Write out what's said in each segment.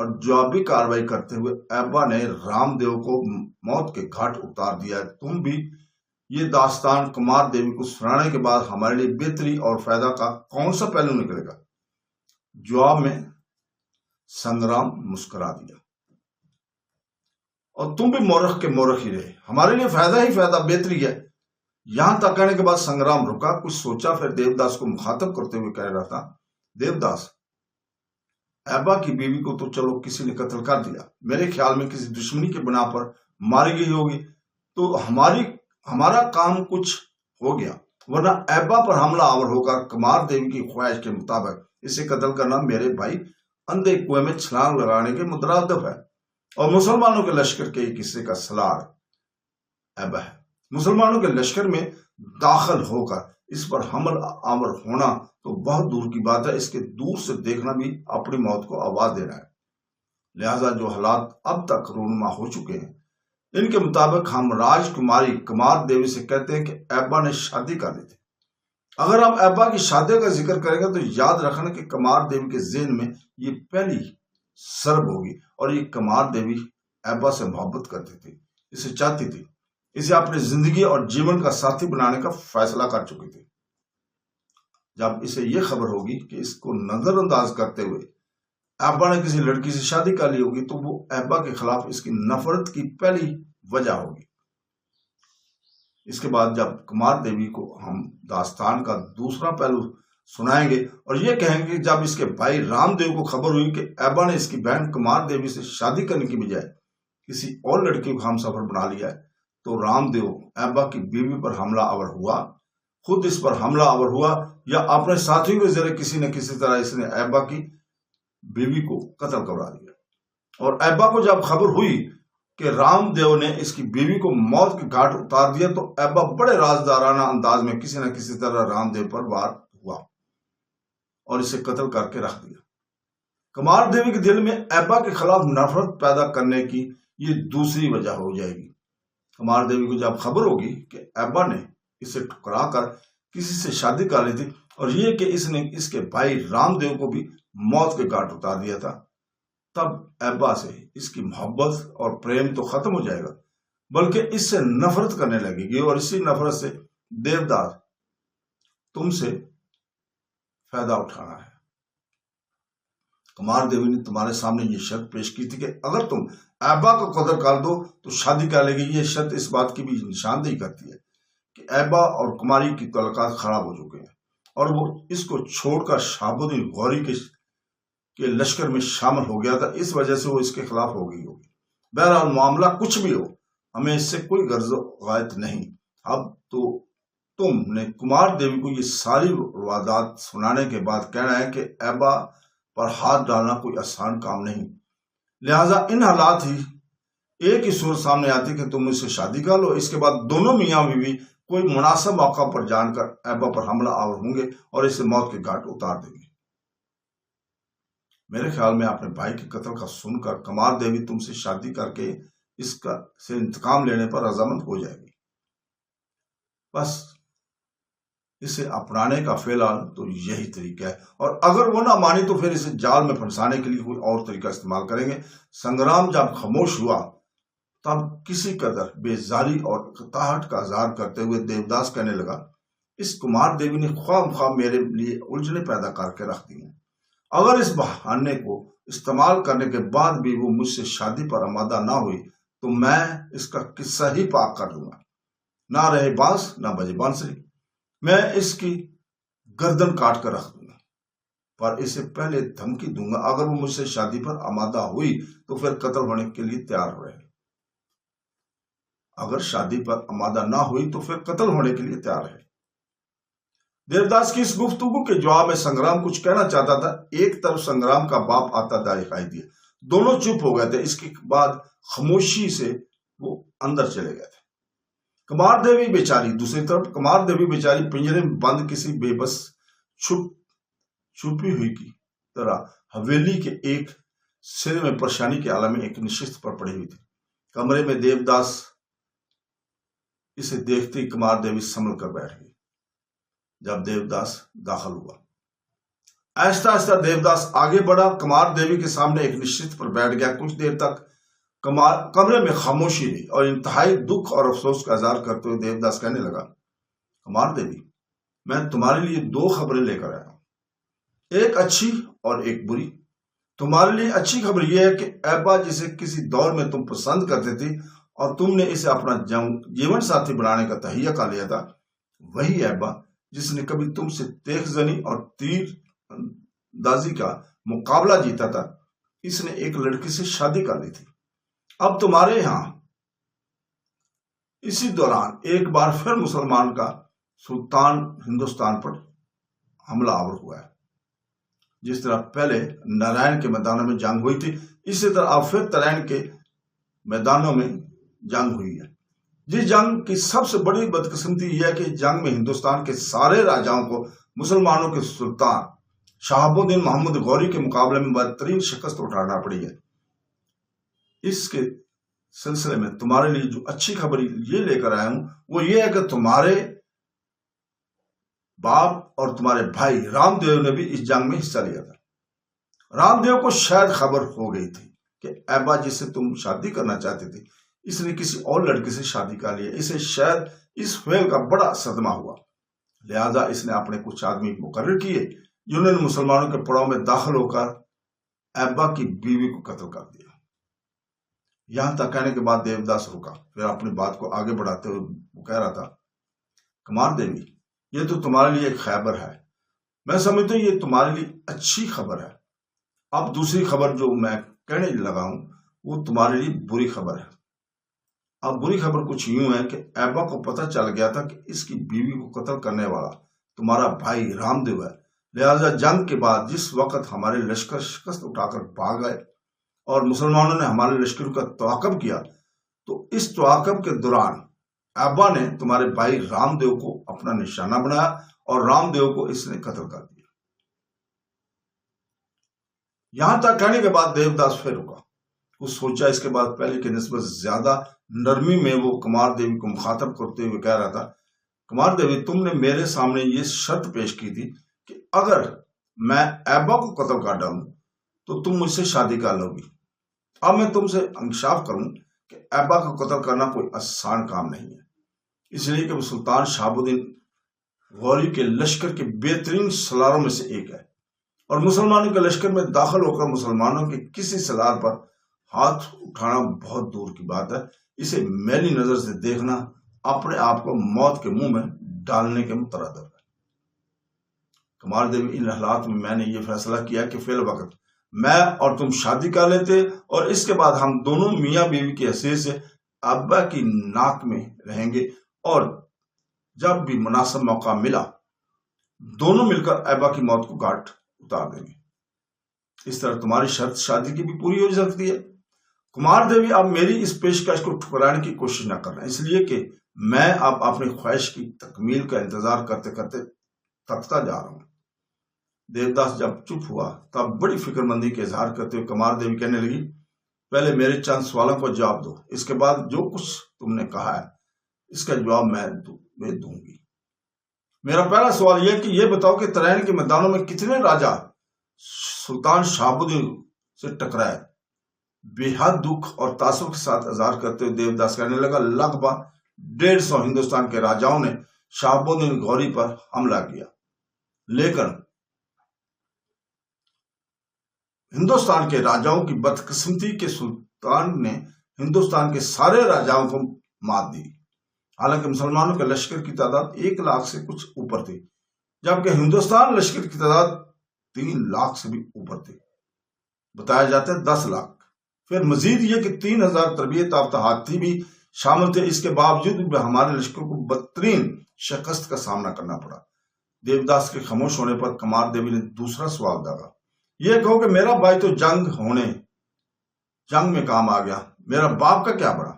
اور جوابی کارروائی کرتے ہوئے ایبا نے رام دیو کو موت کے گھاٹ اتار دیا. تم بھی یہ داستان کمار دیوی کو سنانے کے بعد ہمارے لیے بہتری اور فائدہ کا کون سا پہلو نکلے گا؟ جواب میں سنگرام مسکرا دیا. اور تم بھی مورخ کے مورخ ہی رہے، ہمارے لیے فائدہ ہی فائدہ، بہتری ہے. یہاں تک کہنے کے بعد سنگرام رکا، کچھ سوچا، پھر دیوداس کو مخاطب کرتے ہوئے کہہ رہا تھا، دیوداس، ایبا کی بیوی کو تو چلو کسی نے قتل کر دیا، میرے خیال میں کسی دشمنی کے بنا پر ماری گئی ہوگی، تو ہمارا کام کچھ ہو گیا، ورنہ ایبا پر حملہ آور ہو کر کمار دیوی کی خواہش کے مطابق اسے قتل کرنا میرے بھائی اندھے کنویں میں چھلانگ لگانے کے مترادف ہے، اور مسلمانوں کے لشکر کے ایک حصے کا سلار ایبا ہے. مسلمانوں کے لشکر میں داخل ہو کر اس پر حمل آور ہونا تو بہت دور کی بات ہے، اس کے دور سے دیکھنا بھی اپنی موت کو آواز دینا ہے. لہذا جو حالات اب تک رونما ہو چکے ہیں، ان کے مطابق ہم راج کماری کمار دیوی سے کہتے ہیں کہ ایبا نے شادی کر لی تھی. اگر ہم ایبا کی شادی کا ذکر کریں گے تو یاد رکھنا کہ کمار دیوی کے ذہن میں یہ پہلی سرب ہوگی، اور یہ کمار دیوی ایبا سے محبت کرتی تھی، اسے چاہتی تھی، اسے اپنی زندگی اور جیون کا ساتھی بنانے کا فیصلہ کر چکی تھی. جب اسے یہ خبر ہوگی کہ اس کو نظر انداز کرتے ہوئے ایبا نے کسی لڑکی سے شادی کر لی ہوگی، تو وہ ایبا کے خلاف اس کی نفرت کی پہلی وجہ ہوگی. اس کے بعد جب کمار دیوی کو ہم داستان کا دوسرا پہلو سنائیں گے اور یہ کہیں گے کہ جب اس کے بھائی رام دیو کو خبر ہوئی کہ ایبا نے اس کی بہن کمار دیوی سے شادی کرنے کی بجائے کسی اور لڑکی کو ہم سفر بنا لیا ہے، تو رام دیو ایبا کی بیوی پر حملہ آور ہوا، خود اس پر حملہ آور ہوا، یا اپنے ساتھیوں کے ذریعے کسی نہ کسی طرح اس نے ایبا کی بیوی کو قتل کروا دیا. اور ایبا کو جب خبر ہوئی کہ رام دیو نے اس کی بیوی کو موت کے گھاٹ اتار دیا، تو ایبا بڑے رازدارانہ انداز میں کسی نہ کسی طرح رام دیو پر وار ہوا اور اسے قتل کر کے رکھ دیا. کمار دیوی کے دل میں ایبا کے خلاف نفرت پیدا کرنے کی یہ دوسری وجہ ہو جائے گی. کمار دیوی کو جب خبر ہوگی کہ ایبا نے اسے ٹھکرا کر کسی سے شادی کر لی تھی، اور یہ کہ اس نے اس کے بھائی رام دیو کو بھی موت کے گھاٹ اتار دیا تھا، تب ایبا سے اس کی محبت اور پریم تو ختم ہو جائے گا، بلکہ اس سے نفرت کرنے لگے گی، اور اسی نفرت سے دیوداس تم سے فائدہ اٹھانا ہے. کمار دیوی نے تمہارے سامنے یہ شرط پیش کی تھی کہ اگر تم ایبا کو قتل کر دو تو شادی کر لے گی. یہ شرط اس بات کی بھی نشاندہی کرتی ہے کہ ایبا اور کماری کی تعلقات خراب ہو چکے ہیں، اور وہ اس کو چھوڑ کر شہاب الدین غوری کے لشکر میں شامل ہو گیا تھا، اس وجہ سے وہ اس کے خلاف ہو گئی ہوگی. بہرحال معاملہ کچھ بھی ہو، ہمیں اس سے کوئی غرض و غایت نہیں. اب تو تم نے کمار دیوی کو یہ ساری روایات سنانے کے بعد کہنا ہے کہ ایبا پر ہاتھ ڈالنا کوئی آسان کام نہیں، لہٰذا ان حالات ہی ایک ہی صورت سامنے آتی کہ تم اس سے شادی کر لو. اس کے بعد دونوں میاں بیوی کوئی مناسب موقع پر جان کر ایبا پر حملہ آور ہوں گے اور اسے موت کے گھاٹ اتار دیں گے. میرے خیال میں اپنے بھائی کے قتل کا سن کر کمار دیوی تم سے شادی کر کے اس کا سے انتقام لینے پر رضامند ہو جائے گی. بس اسے اپنانے کا فی الحال تو یہی طریقہ ہے، اور اگر وہ نہ مانی تو پھر اسے جال میں پھنسانے کے لیے کوئی اور طریقہ استعمال کریں گے. سنگرام جب خاموش ہوا تب کسی قدر بیزاری اور قطاہٹ کا اظہار کرتے ہوئے دیوداس کہنے لگا، اس کمار دیوی نے خواہ مخواہ میرے لیے الجھنیں پیدا کر کے رکھ دی ہیں. اگر اس بہانے کو استعمال کرنے کے بعد بھی وہ مجھ سے شادی پر آمادہ نہ ہوئی تو میں اس کا قصہ ہی پاک کر دوں گا. نہ رہے بانس نہ بجے بانسری، میں اس کی گردن کاٹ کر رکھ دوں گا، پر اسے پہلے دھمکی دوں گا اگر وہ مجھ سے شادی پر آمادہ ہوئی تو پھر قتل ہونے کے لیے تیار رہے، اگر شادی پر آمادہ نہ ہوئی تو پھر قتل ہونے کے لیے تیار ہے. دیوداس کی اس گفتگو کے جواب میں سنگرام کچھ کہنا چاہتا تھا. ایک طرف سنگرام کا باپ آتا دکھائی دیا، دونوں چپ ہو گئے تھے. اس کے بعد خاموشی سے وہ اندر چلے گئے تھے. کمار دیوی بیچاری دوسری طرف، کمار دیوی بیچاری پنجرے میں بند کسی بے بس چھپی ہوئی کی طرح حویلی کے ایک سرے میں پریشانی کے عالم میں ایک نشست پر پڑی ہوئی تھی. کمرے میں دیوداس اسے دیکھتے ہی کمار دیوی سنبھل کر بیٹھ گئی. جب دیوداس داخل ہوا آہستہ آہستہ دیوداس آگے بڑھا، کمار دیوی کے سامنے ایک نشچت پر بیٹھ گیا۔ کچھ دیر تک کمرے میں خاموشی رہی اور انتہائی دکھ اور افسوس کا اظہار کرتے ہوئے دیوداس کہنے لگا، کمار دیوی، میں تمہارے لیے 2 خبریں لے کر آیا ہوں، ایک اچھی اور ایک بری۔ تمہارے لیے اچھی خبر یہ ہے کہ ایبا جسے کسی دور میں تم پسند کرتے تھی اور تم نے اسے اپنا جیون ساتھی بنانے کا تہیہ کر لیا تھا، وہی ایبا جس نے کبھی تم سے تیغ زنی اور تیر اندازی کا مقابلہ جیتا تھا، اس نے ایک لڑکی سے شادی کر لی تھی۔ اب تمہارے یہاں اسی دوران ایک بار پھر مسلمان کا سلطان ہندوستان پر حملہ آور ہوا ہے۔ جس طرح پہلے نارائن کے میدانوں میں جنگ ہوئی تھی، اسی طرح اب پھر ترین کے میدانوں میں جنگ ہوئی ہے۔ جس جنگ کی سب سے بڑی بدقسمتی یہ ہے کہ جنگ میں ہندوستان کے سارے راجاؤں کو مسلمانوں کے سلطان شہاب الدین محمد غوری کے مقابلے میں بدترین شکست اٹھانا پڑی ہے۔ اس کے سلسلے میں تمہارے لیے جو اچھی خبر یہ لے کر آیا ہوں وہ یہ ہے کہ تمہارے باپ اور تمہارے بھائی رام دیو نے بھی اس جنگ میں حصہ لیا تھا۔ رام دیو کو شاید خبر ہو گئی تھی کہ ایبا جس سے تم شادی کرنا چاہتے تھے، اس نے کسی اور لڑکے سے شادی کر لی ہے۔ اسے شاید اس فعل کا بڑا صدمہ ہوا، لہذا اس نے اپنے کچھ آدمی مقرر کیے جنہوں نے مسلمانوں کے پڑاؤ میں داخل ہو کر ایبا کی بیوی کو قتل کر دیا۔ یہاں تک کہنے کے بعد دیوداس رکا، پھر اپنی بات کو آگے بڑھاتے ہوئے وہ کہہ رہا تھا، کمار دیوی، یہ تو تمہارے لیے ایک خیبر ہے، میں سمجھتا ہوں یہ تمہارے لیے اچھی خبر ہے۔ اب دوسری خبر جو میں کہنے لگا ہوں وہ تمہارے لیے بری خبر ہے۔ اب بری خبر کچھ یوں ہے کہ ایبا کو پتہ چل گیا تھا کہ اس کی بیوی کو قتل کرنے والا تمہارا بھائی رام دیو ہے، لہذا جنگ کے بعد جس وقت ہمارے لشکر شکست اٹھا کر بھاگ گئے اور مسلمانوں نے ہمارے لشکر کا تعاقب کیا، تو اس تعاقب کے دوران ایبا نے تمہارے بھائی رام دیو کو اپنا نشانہ بنایا اور رام دیو کو اس نے قتل کر دیا۔ یہاں تک کہنے کے بعد دیوداس پھر رکا، وہ سوچا اس کے بعد پہلے کی نسبت زیادہ نرمی میں وہ کمار دیوی کو مخاطب کرتے ہوئے کہہ رہا تھا، کمار دیوی، تم نے میرے سامنے یہ شرط پیش کی تھی کہ اگر میں ایبا کو قتل کر ڈالوں تو تم مجھ سے شادی کر لو گی۔ اب میں تم سے انکشاف کروں کہ ایبا کو قتل کرنا کوئی آسان کام نہیں ہے، اس لیے کہ وہ سلطان شہاب الدین غوری کے لشکر کے بہترین سلاروں میں سے ایک ہے، اور مسلمانوں کے لشکر میں داخل ہو کر مسلمانوں کے کسی سلار پر ہاتھ اٹھانا بہت دور کی بات ہے۔ اسے میلی نظر سے دیکھنا اپنے آپ کو موت کے منہ میں ڈالنے کے مترادف ہے۔ کمار دیوی، ان حالات میں نے یہ فیصلہ کیا کہ فی الوقت میں اور تم شادی کر لیتے اور اس کے بعد ہم دونوں میاں بیوی کی حیثیت سے ابا کی ناک میں رہیں گے، اور جب بھی مناسب موقع ملا دونوں مل کر ایبا کی موت کو گھاٹ اتار دیں گے۔ اس طرح تمہاری شرط شادی کی بھی پوری ہو سکتی ہے۔ کمار دیوی، اب میری اس پیشکش کو ٹھکرانے کی کوشش نہ کرنا، اس لیے کہ میں اب اپنی خواہش کی تکمیل کا انتظار کرتے کرتے تھکتا جا رہا ہوں۔ دیوداس جب چپ ہوا تب بڑی فکر مندی کے اظہار کرتے ہوئے کمار دیوی کہنے لگی، پہلے میرے چند سوالوں کو جواب دو، اس کے بعد جو کچھ تم نے کہا ہے اس کا جواب میں دوں گی۔ میرا پہلا سوال یہ کہ یہ بتاؤ کہ ترین کے میدانوں میں کتنے راجا سلطان شہاب الدین سے ٹکرائے؟ بے حد دکھ اور تعصب کے ساتھ اظہار کرتے ہوئے دیوداس کہنے لگا، لگ بھگ 150 ہندوستان کے راجاؤں نے شہاب الدین غوری پر حملہ کیا، لیکن ہندوستان کے راجاؤں کی بدقسمتی کے سلطان نے ہندوستان کے سارے راجاؤں کو مات دی۔ حالانکہ مسلمانوں کے لشکر کی تعداد 1 لاکھ سے کچھ اوپر تھی، جبکہ ہندوستان لشکر کی تعداد 3 لاکھ سے بھی اوپر تھی، بتایا جاتا ہے 10 لاکھ۔ پھر مزید یہ کہ 3000 تربیت یافتہ ہاتھی بھی شامل تھے، اس کے باوجود بھی ہمارے لشکر کو بدترین شکست کا سامنا کرنا پڑا۔ دیوداس کے خاموش ہونے پر کمار دیوی نے دوسرا سوال داغا، یہ کہو کہ میرا بھائی تو جنگ میں کام آ گیا، میرا باپ کا کیا بڑا؟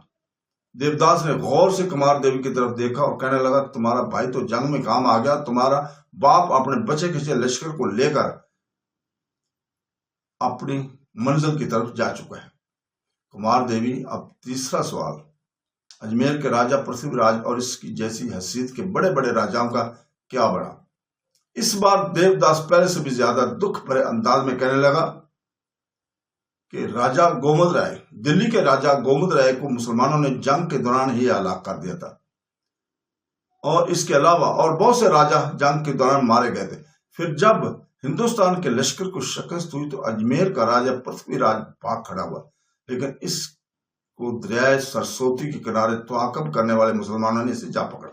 دیوداس نے غور سے کمار دیوی کی طرف دیکھا اور کہنے لگا، تمہارا بھائی تو جنگ میں کام آ گیا، تمہارا باپ اپنے بچے کھچے لشکر کو لے کر اپنی منزل کی طرف جا چکا ہے۔ کمار دیوی، اب تیسرا سوال، اجمیر کے راجہ پرتھوی راج اور اس کی جیسی حیثیت کے بڑے بڑے راجاؤں کا کیا بڑا؟ اس بار دیوداس پہلے سے بھی زیادہ دکھ بھرے انداز میں کہنے لگا کہ راجا گومد رائے، دلی کے راجا گومد رائے کو مسلمانوں نے جنگ کے دوران ہی ہلاک کر دیا تھا، اور اس کے علاوہ اور بہت سے راجا جنگ کے دوران مارے گئے تھے۔ پھر جب ہندوستان کے لشکر کو شکست ہوئی تو اجمیر کا راجا پرتھوی راج بھاگ کھڑا ہوا، لیکن اس کو دریائے سرسوتی کے کنارے تعاقب کرنے والے مسلمانوں نے اسے جا پکڑا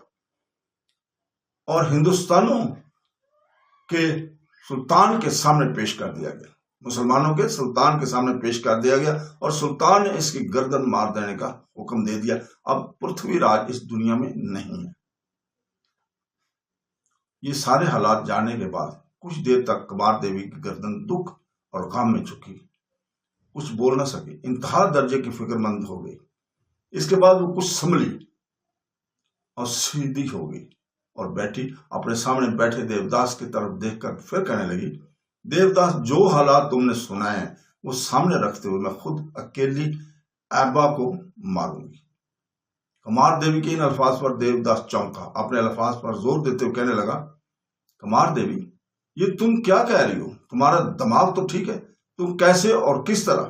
اور ہندوستانوں کے سلطان کے سامنے پیش کر دیا گیا، مسلمانوں کے سلطان کے سامنے پیش کر دیا گیا، اور سلطان نے اس کی گردن مار دینے کا حکم دے دیا۔ اب پرتھوی راج اس دنیا میں نہیں ہے۔ یہ سارے حالات جاننے کے بعد کچھ دیر تک کمار دیوی کی گردن دکھ اور غم میں چکی، کچھ بول نہ سکی، انتہا درجے کی فکر مند ہو گئی۔ اس کے بعد وہ کچھ سنبھلی اور سیدھی ہو گئی اور بیٹھی، اپنے سامنے بیٹھے دیوداس کی طرف دیکھ کر پھر کہنے لگی، دیوداس، جو حالات تم نے سنائے ہیں وہ سامنے رکھتے ہوئے میں خود اکیلی ایبا کو ماروں گی۔ کمار دیوی کے ان الفاظ پر دیوداس چونکا، اپنے الفاظ پر زور دیتے ہوئے کہنے لگا، کمار دیوی، یہ تم کیا کہہ رہی ہو؟ تمہارا دماغ تو ٹھیک ہے؟ تم کیسے اور کس طرح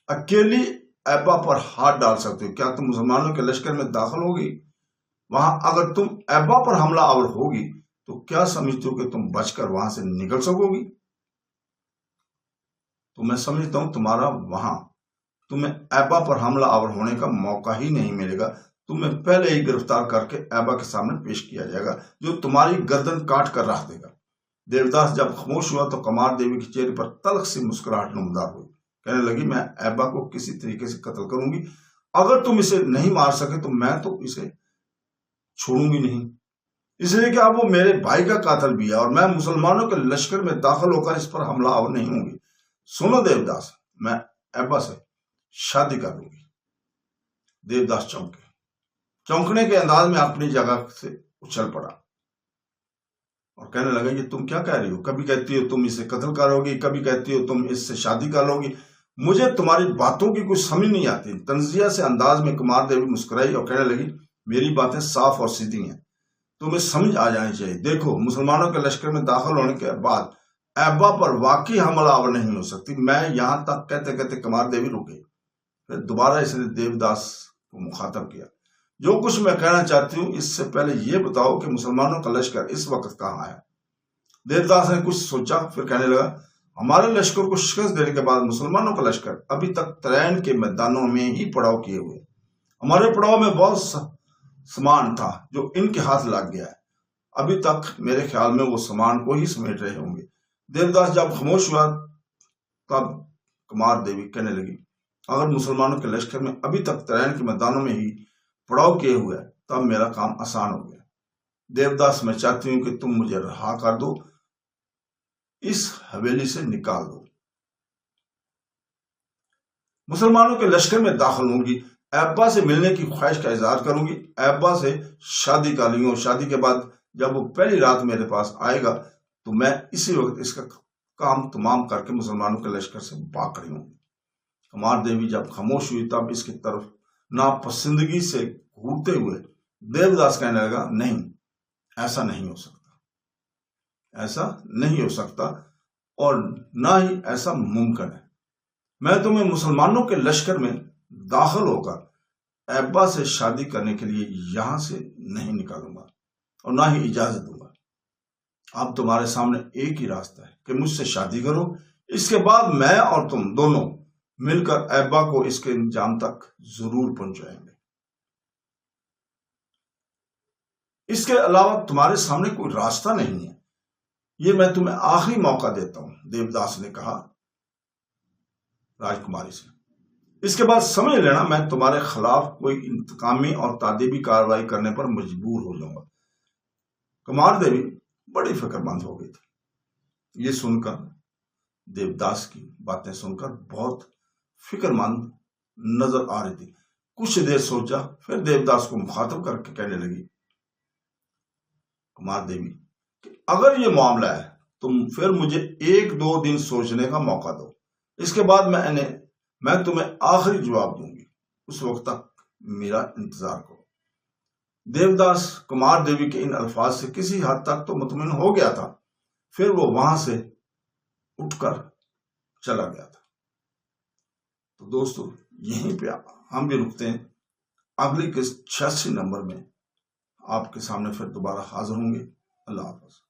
اکیلی ایبا پر ہاتھ ڈال سکتے ہو؟ کیا تم مسلمانوں کے لشکر میں داخل ہوگی؟ وہاں اگر تم ایبا پر حملہ آور ہوگی تو کیا سمجھتے ہو کہ تم بچ کر وہاں سے نکل سکو گی؟ تو میں سمجھتا ہوں تمہیں ایبا پر حملہ آور ہونے کا موقع ہی نہیں ملے گا، تمہیں پہلے ہی گرفتار کر کے ایبا کے سامنے پیش کیا جائے گا، جو تمہاری گردن کاٹ کر رکھ دے گا۔ دیوداس جب خاموش ہوا تو کمار دیوی کے چہرے پر تلخ سی مسکراہٹ نمودار ہوئی، کہنے لگی، میں ایبا کو کسی طریقے سے قتل کروں گی، اگر تم اسے نہیں مار سکے تو میں تو اسے چھوڑوں گی نہیں، اس لیے کہ اب وہ میرے بھائی کا قاتل بھی ہے اور میں مسلمانوں کے لشکر میں داخل ہو کر اس پر حملہ آور نہیں ہوں گی۔ سنو دیوداس، میں ایبا سے شادی کر لوں گی۔ دیوداس چونکنے کے انداز میں اپنی جگہ سے اچھل پڑا اور کہنے لگا، یہ تم کیا کہہ رہی ہو؟ کبھی کہتی ہو تم اسے قتل کرو گی، کبھی کہتی ہو تم اس سے شادی کر لو گی، مجھے تمہاری باتوں کی کوئی سمجھ نہیں آتی۔ تنزیہ سے انداز میں کمار دیوی مسکرائی اور کہنے لگی، میری باتیں صاف اور سیدھی ہیں، تمہیں سمجھ آ جانی چاہیے۔ دیکھو، مسلمانوں کے لشکر میں داخل ہونے کے بعد ایبا پر واقعی حملہ آور نہیں ہو سکتی۔ میں یہاں تک کہتے کہتے کمار دیوی رک گئی، پھر دوبارہ اس نے دیوداس کو مخاطب کیا، جو کچھ میں کہنا چاہتی ہوں اس سے پہلے یہ بتاؤ کہ مسلمانوں کا لشکر اس وقت کہاں ہے؟ دیوداس نے کچھ سوچا، پھر کہنے لگا، ہمارے لشکر کو شکست دینے کے بعد مسلمانوں کا لشکر ابھی تک ترین کے میدانوں میں ہی پڑاؤ کیے ہوئے، ہمارے پڑاؤ میں بہت سامان تھا جو ان کے ہاتھ لگ گیا ہے، ابھی تک میرے خیال میں وہ سامان کو ہی سمیٹ رہے ہوں گے۔ دیوداس جب خاموش ہوا تب کمار دیوی کہنے لگی، اگر مسلمانوں کے لشکر میں ابھی تک ترین کے میدانوں میں ہی پڑاؤ کیے ہوئے تب میرا کام آسان ہو گیا۔ دیوداس، میں چاہتی ہوں کہ تم مجھے رہا کر دو، اس حویلی سے نکال دو۔ مسلمانوں کے لشکر میں داخل ہوں گی، ایبا سے ملنے کی خواہش کا اظہار کروں گی، ایبا سے شادی کر لوں گی، اور شادی کے بعد جب وہ پہلی رات میرے پاس آئے گا تو میں اسی وقت اس کا کام تمام کر کے مسلمانوں کے لشکر سے بھاگ کھڑی ہوں گی۔ کمار دیوی جب خاموش ہوئی تب اس کی طرف ناپسندگی سے گھورتے ہوئے دیوداس کہنے لگا، نہیں، ایسا نہیں ہو سکتا، ایسا نہیں ہو سکتا، اور نہ ہی ایسا ممکن ہے۔ میں تمہیں مسلمانوں کے لشکر میں داخل ہو کر ایبا سے شادی کرنے کے لیے یہاں سے نہیں نکالوں گا اور نہ ہی اجازت دوں گا۔ اب تمہارے سامنے ایک ہی راستہ ہے کہ مجھ سے شادی کرو، اس کے بعد میں اور تم دونوں مل کر ایبا کو اس کے انجام تک ضرور پہنچائیں گے۔ اس کے علاوہ تمہارے سامنے کوئی راستہ نہیں ہے، یہ میں تمہیں آخری موقع دیتا ہوں، دیوداس نے کہا راجکماری سے۔ اس کے بعد سمجھ لینا میں تمہارے خلاف کوئی انتقامی اور تادیبی کارروائی کرنے پر مجبور ہو جاؤں گا۔ کمار دیوی بڑی فکر مند ہو گئی تھی، یہ سن کر دیوداس کی باتیں سن کر بہت فکر مند نظر آ رہی تھی۔ کچھ دیر سوچا، پھر دیوداس کو مخاطب کر کے کہنے لگی، کمار دیوی، کہ اگر یہ معاملہ ہے تو پھر مجھے 1-2 دن سوچنے کا موقع دو، اس کے بعد میں تمہیں آخری جواب دوں گی، اس وقت تک میرا انتظار کرو۔ دیوداس کمار دیوی کے ان الفاظ سے کسی حد تک تو مطمئن ہو گیا تھا، پھر وہ وہاں سے اٹھ کر چلا گیا تھا۔ تو دوستو یہیں پہ ہم بھی رکتے ہیں، اگلی قسط 86 نمبر میں آپ کے سامنے پھر دوبارہ حاضر ہوں گے۔ اللہ حافظ۔